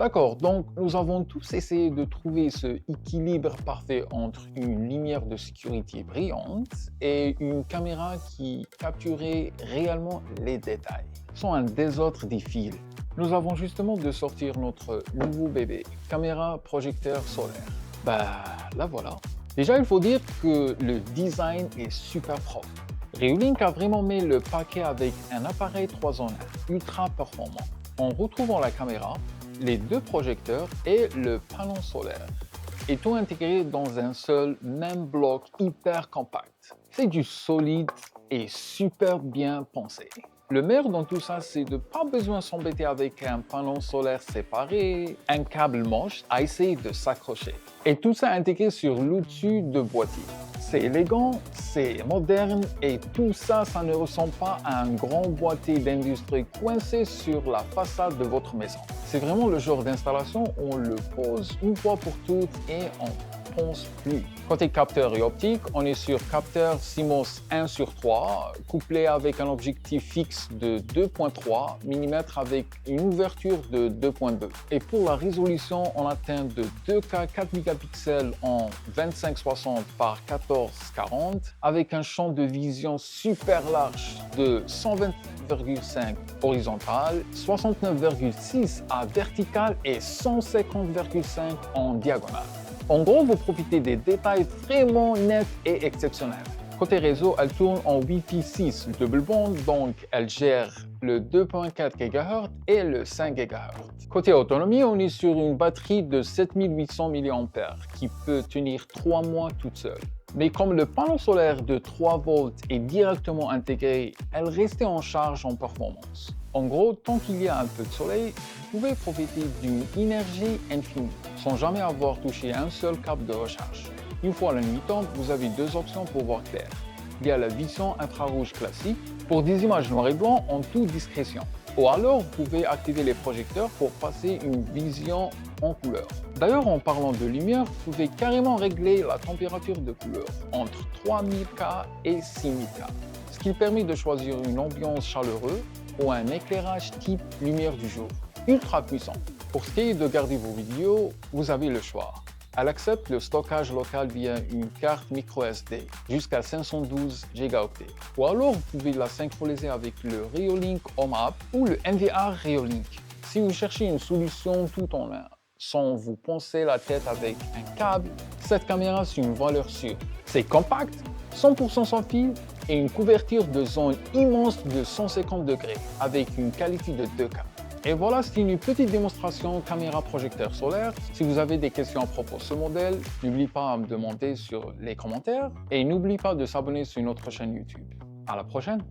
D'accord, donc nous avons tous essayé de trouver ce équilibre parfait entre une lumière de sécurité brillante et une caméra qui capturait réellement les détails, sans un désordre des fils. Nous avons justement de sortir notre nouveau bébé, caméra projecteur solaire. Bah, la voilà. Déjà, il faut dire que le design est super propre. Reolink a vraiment mis le paquet avec un appareil 3 en 1, ultra performant. En retrouvant la caméra, les deux projecteurs et le panneau solaire, et tout intégré dans un seul même bloc hyper compact. C'est du solide et super bien pensé. Le meilleur dans tout ça, c'est de pas besoin s'embêter avec un panneau solaire séparé, un câble moche à essayer de s'accrocher. Et tout ça intégré sur l'au-dessus de boîtier. C'est élégant, c'est moderne et tout ça, ça ne ressemble pas à un grand boîtier d'industrie coincé sur la façade de votre maison. C'est vraiment le genre d'installation où on le pose une fois pour toutes et on pense plus. Côté capteur et optique, on est sur capteur CMOS 1/3, couplé avec un objectif fixe de 2.3 mm avec une ouverture de 2.2. Et pour la résolution, on atteint de 2K 4 mégapixels en 2560 par 1440 avec un champ de vision super large de 120,5 horizontal, 69,6 à vertical et 150,5 en diagonale. En gros, vous profitez des détails vraiment nets et exceptionnels. Côté réseau, elle tourne en Wi-Fi 6 double band, donc elle gère le 2.4 GHz et le 5 GHz. Côté autonomie, on est sur une batterie de 7800 mAh qui peut tenir 3 mois toute seule. Mais comme le panneau solaire de 3 volts est directement intégré, elle reste en charge en performance. En gros, tant qu'il y a un peu de soleil, vous pouvez profiter d'une énergie infinie, sans jamais avoir touché un seul câble de recharge. Une fois la nuit tombe, vous avez deux options pour voir clair. Il y a la vision infrarouge classique, pour des images noir et blanc en toute discrétion. Ou alors, vous pouvez activer les projecteurs pour passer une vision en couleur. D'ailleurs, en parlant de lumière, vous pouvez carrément régler la température de couleur entre 3000K et 6000K, ce qui permet de choisir une ambiance chaleureuse ou un éclairage type lumière du jour, ultra puissant. Pour ce qui est de garder vos vidéos, vous avez le choix. Elle accepte le stockage local via une carte microSD jusqu'à 512 Go. Ou alors vous pouvez la synchroniser avec le Reolink Home App ou le NVR Reolink. Si vous cherchez une solution tout en un, sans vous poncer la tête avec un câble, cette caméra c'est une valeur sûre. C'est compact, 100% sans fil et une couverture de zone immense de 150 degrés avec une qualité de 2K. Et voilà, c'est une petite démonstration caméra projecteur solaire. Si vous avez des questions à propos de ce modèle, n'oubliez pas à me demander sur les commentaires et n'oubliez pas de s'abonner sur notre chaîne YouTube. À la prochaine!